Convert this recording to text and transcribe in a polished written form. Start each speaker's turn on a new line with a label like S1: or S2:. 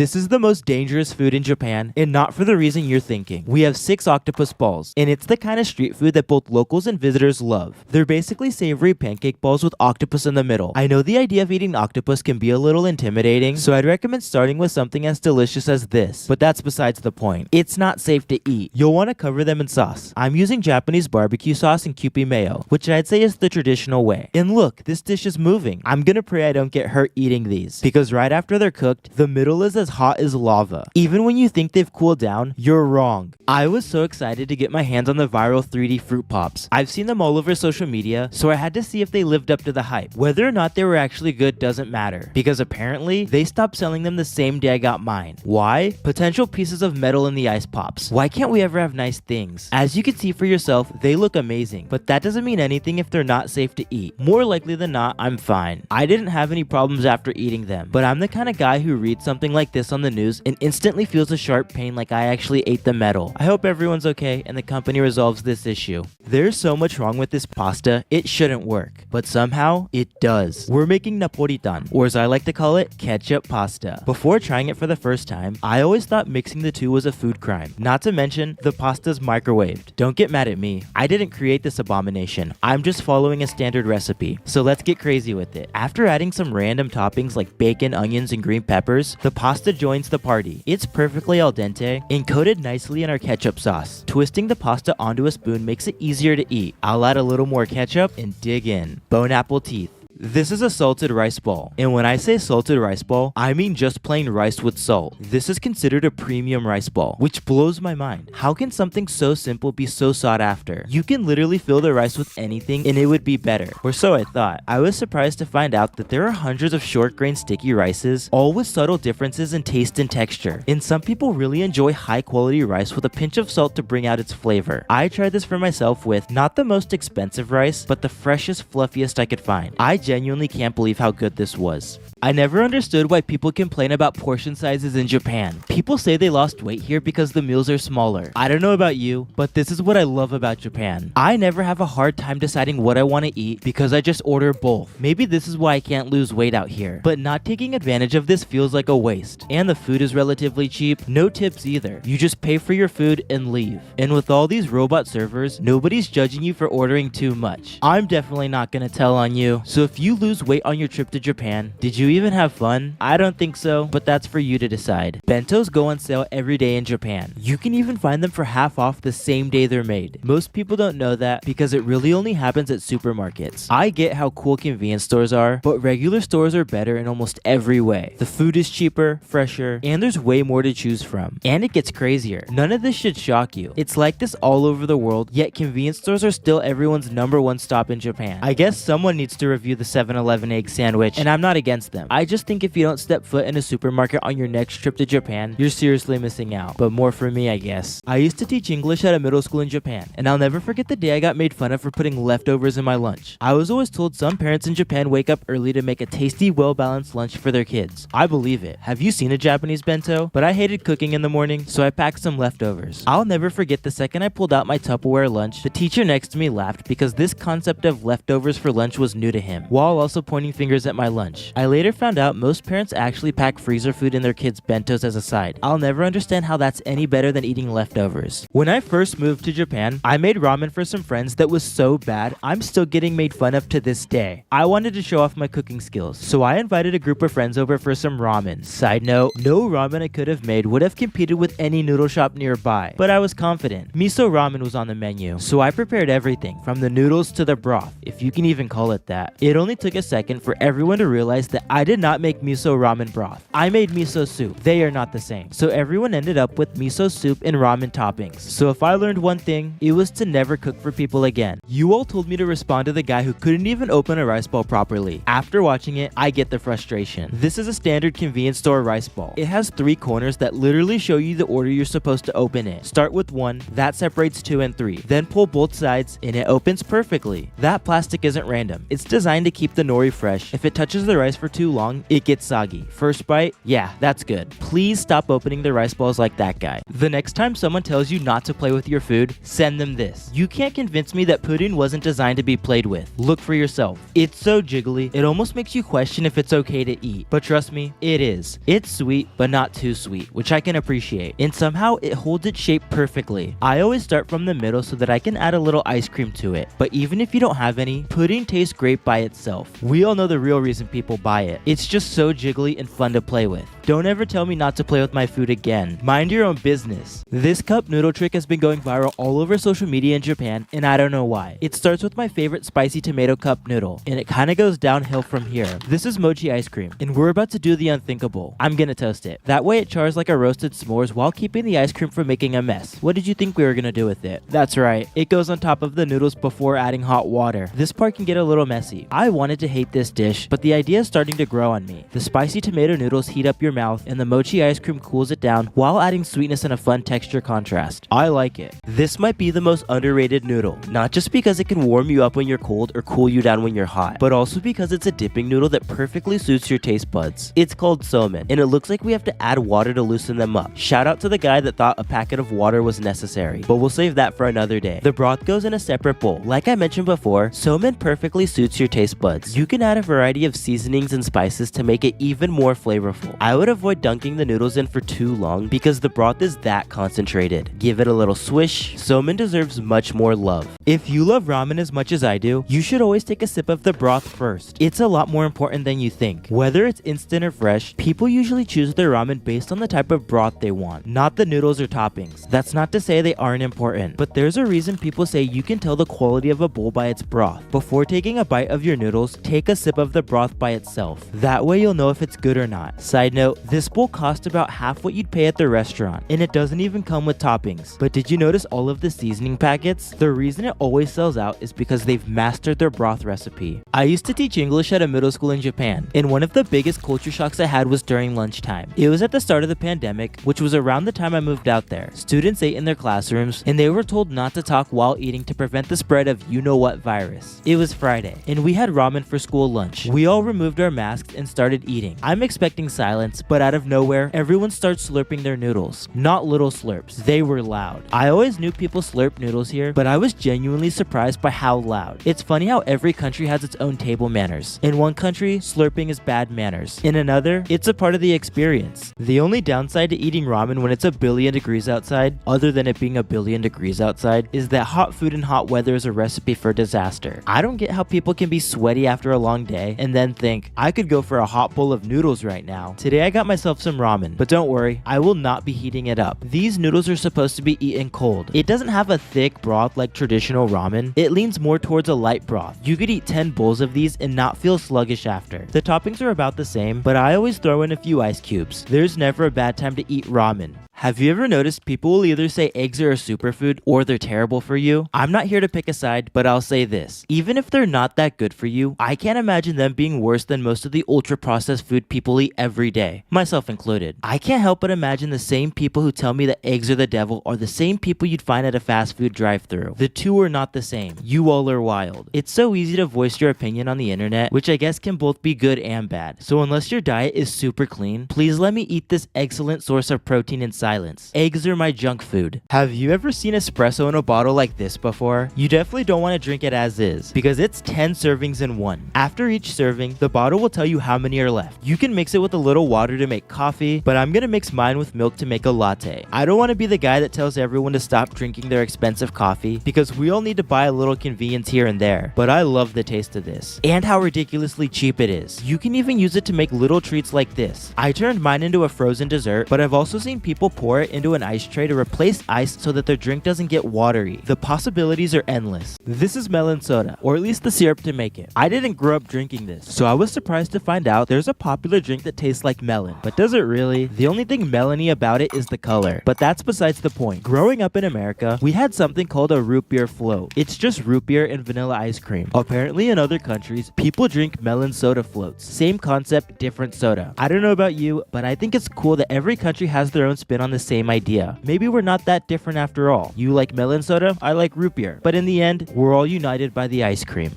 S1: This is the most dangerous food in Japan, and not for the reason you're thinking. We have 6 octopus balls, and it's the kind of street food that both locals and visitors love. They're basically savory pancake balls with octopus in the middle. I know the idea of eating octopus can be a little intimidating, so I'd recommend starting with something as delicious as this, but that's besides the point. It's not safe to eat. You'll want to cover them in sauce. I'm using Japanese barbecue sauce and Kewpie mayo, which I'd say is the traditional way. And look, this dish is moving. I'm gonna pray I don't get hurt eating these, because right after they're cooked, the middle is as hot as lava. Even when you think they've cooled down, you're wrong. I was so excited to get my hands on the viral 3D fruit pops. I've seen them all over social media, so I had to see if they lived up to the hype. Whether or not they were actually good doesn't matter, because apparently they stopped selling them the same day I got mine. Why? Potential pieces of metal in the ice pops. Why can't we ever have nice things? As you can see for yourself, they look amazing, but that doesn't mean anything if they're not safe to eat. More likely than not, I'm fine. I didn't have any problems after eating them, but I'm the kind of guy who reads something like this on the news and instantly feels a sharp pain like I actually ate the metal. I hope everyone's okay and the company resolves this issue. There's so much wrong with this pasta, it shouldn't work, but somehow it does. We're making Napolitan, or as I like to call it, ketchup pasta. Before trying it for the first time, I always thought mixing the two was a food crime. Not to mention, the pasta's microwaved. Don't get mad at me. I didn't create this abomination. I'm just following a standard recipe. So let's get crazy with it. After adding some random toppings like bacon, onions, and green peppers, the pasta joins the party. It's perfectly al dente and coated nicely in our ketchup sauce. Twisting the pasta onto a spoon makes it easier to eat. I'll add a little more ketchup and dig in. Bone apple teeth. This is a salted rice ball, and when I say salted rice ball, I mean just plain rice with salt. This is considered a premium rice ball, which blows my mind. How can something so simple be so sought after? You can literally fill the rice with anything and it would be better, or so I thought. I was surprised to find out that there are hundreds of short grain sticky rices, all with subtle differences in taste and texture, and some people really enjoy high quality rice with a pinch of salt to bring out its flavor. I tried this for myself with not the most expensive rice, but the freshest, fluffiest I could find. I genuinely can't believe how good this was. I never understood why people complain about portion sizes in Japan. People say they lost weight here because the meals are smaller. I don't know about you, but this is what I love about Japan. I never have a hard time deciding what I want to eat because I just order both. Maybe this is why I can't lose weight out here. But not taking advantage of this feels like a waste. And the food is relatively cheap. No tips either. You just pay for your food and leave. And with all these robot servers, nobody's judging you for ordering too much. I'm definitely not gonna tell on you. So if you lose weight on your trip to Japan, did you even have fun? I don't think so, but that's for you to decide. Bentos go on sale every day in Japan. You can even find them for half off the same day they're made. Most people don't know that because it really only happens at supermarkets. I get how cool convenience stores are, but regular stores are better in almost every way. The food is cheaper, fresher, and there's way more to choose from. And it gets crazier. None of this should shock you. It's like this all over the world, yet convenience stores are still everyone's #1 stop in Japan. I guess someone needs to review the 7-Eleven egg sandwich, and I'm not against them. I just think if you don't step foot in a supermarket on your next trip to Japan, you're seriously missing out. But more for me, I guess. I used to teach English at a middle school in Japan, and I'll never forget the day I got made fun of for putting leftovers in my lunch. I was always told some parents in Japan wake up early to make a tasty, well-balanced lunch for their kids. I believe it. Have you seen a Japanese bento? But I hated cooking in the morning, so I packed some leftovers. I'll never forget the second I pulled out my Tupperware lunch, the teacher next to me laughed because this concept of leftovers for lunch was new to him, while also pointing fingers at my lunch. I later found out most parents actually pack freezer food in their kids' bentos as a side. I'll never understand how that's any better than eating leftovers. When I first moved to Japan, I made ramen for some friends that was so bad, I'm still getting made fun of to this day. I wanted to show off my cooking skills, so I invited a group of friends over for some ramen. Side note, no ramen I could have made would have competed with any noodle shop nearby, but I was confident. Miso ramen was on the menu, so I prepared everything, from the noodles to the broth, if you can even call it that. It only took a second for everyone to realize that I did not make miso ramen broth. I made miso soup. They are not the same. So everyone ended up with miso soup and ramen toppings. So if I learned one thing, it was to never cook for people again. You all told me to respond to the guy who couldn't even open a rice ball properly. After watching it, I get the frustration. This is a standard convenience store rice ball. It has 3 corners that literally show you the order you're supposed to open it. Start with 1, that separates 2 and 3. Then pull both sides and it opens perfectly. That plastic isn't random. It's designed to to keep the nori fresh. If it touches the rice for too long, it gets soggy. First bite, yeah, that's good. Please stop opening the rice balls like that guy. The next time someone tells you not to play with your food, send them this. You can't convince me that pudding wasn't designed to be played with. Look for yourself. It's so jiggly, it almost makes you question if it's okay to eat. But trust me, it is. It's sweet, but not too sweet, which I can appreciate. And somehow it holds its shape perfectly. I always start from the middle so that I can add a little ice cream to it. But even if you don't have any, pudding tastes great by itself. We all know the real reason people buy it. It's just so jiggly and fun to play with. Don't ever tell me not to play with my food again. Mind your own business. This cup noodle trick has been going viral all over social media in Japan, and I don't know why. It starts with my favorite spicy tomato cup noodle, and it kinda goes downhill from here. This is mochi ice cream, and we're about to do the unthinkable. I'm gonna toast it. That way it chars like a roasted s'mores while keeping the ice cream from making a mess. What did you think we were gonna do with it? That's right, it goes on top of the noodles before adding hot water. This part can get a little messy. I wanted to hate this dish, but the idea is starting to grow on me. The spicy tomato noodles heat up your mouth, and the mochi ice cream cools it down while adding sweetness and a fun texture contrast. I like it. This might be the most underrated noodle, not just because it can warm you up when you're cold or cool you down when you're hot, but also because it's a dipping noodle that perfectly suits your taste buds. It's called somen, and it looks like we have to add water to loosen them up. Shout out to the guy that thought a packet of water was necessary, but we'll save that for another day. The broth goes in a separate bowl. Like I mentioned before, somen perfectly suits your taste buds. You can add a variety of seasonings and spices to make it even more flavorful. I would avoid dunking the noodles in for too long because the broth is that concentrated. Give it a little swish. Somen deserves much more love. If you love ramen as much as I do, you should always take a sip of the broth first. It's a lot more important than you think. Whether it's instant or fresh, people usually choose their ramen based on the type of broth they want, not the noodles or toppings. That's not to say they aren't important, but there's a reason people say you can tell the quality of a bowl by its broth. Before taking a bite of your noodles, take a sip of the broth by itself. That way you'll know if it's good or not. Side note, this bowl costs about half what you'd pay at the restaurant, and it doesn't even come with toppings. But did you notice all of the seasoning packets? The reason it always sells out is because they've mastered their broth recipe. I used to teach English at a middle school in Japan, and one of the biggest culture shocks I had was during lunchtime. It was at the start of the pandemic, which was around the time I moved out there. Students ate in their classrooms, and they were told not to talk while eating to prevent the spread of you-know-what virus. It was Friday, and we had ramen for school lunch. We all removed our masks and started eating. I'm expecting silence, but out of nowhere, everyone starts slurping their noodles. Not little slurps, they were loud. I always knew people slurp noodles here, but I was genuinely surprised by how loud. It's funny how every country has its own table manners. In one country, slurping is bad manners. In another, it's a part of the experience. The only downside to eating ramen when it's a billion degrees outside, other than it being a billion degrees outside, is that hot food in hot weather is a recipe for disaster. I don't get how people can be sweaty after a long day and then think, I could go for a hot bowl of noodles right now. Today I got myself some ramen, but don't worry, I will not be heating it up. These noodles are supposed to be eaten cold. It doesn't have a thick broth like traditional ramen. It leans more towards a light broth. You could eat 10 bowls of these and not feel sluggish after. The toppings are about the same, but I always throw in a few ice cubes. There's never a bad time to eat ramen. Have you ever noticed people will either say eggs are a superfood or they're terrible for you? I'm not here to pick a side, but I'll say this. Even if they're not that good for you, I can't imagine them being worse than most of the ultra-processed food people eat every day, myself included. I can't help but imagine the same people who tell me that eggs are the devil are the same people you'd find at a fast food drive-thru. The two are not the same. You all are wild. It's so easy to voice your opinion on the internet, which I guess can both be good and bad. So unless your diet is super clean, please let me eat this excellent source of protein in silence. Eggs are my junk food. Have you ever seen espresso in a bottle like this before? You definitely don't want to drink it as is, because it's 10 servings in one. After each serving, the bottle will tell you how many are left. You can mix it with a little water to make coffee, but I'm gonna mix mine with milk to make a latte. I don't want to be the guy that tells everyone to stop drinking their expensive coffee, because we all need to buy a little convenience here and there, but I love the taste of this, and how ridiculously cheap it is. You can even use it to make little treats like this. I turned mine into a frozen dessert, but I've also seen people pour it into an ice tray to replace ice so that their drink doesn't get watery. The possibilities are endless. This is melon soda, or at least the syrup to make it. I didn't grow up drinking this, so I was surprised to find out there's a popular drink that tastes like melon. But does it really? The only thing melony about it is the color, but that's besides the point. Growing up in America, we had something called a root beer float. It's just root beer and vanilla ice cream. Apparently in other countries, people drink melon soda floats. Same concept, different soda. I don't know about you, but I think it's cool that every country has their own spin on the same idea. Maybe we're not that different after all. You like melon soda, I like root beer. But in the end, we're all united by the ice cream.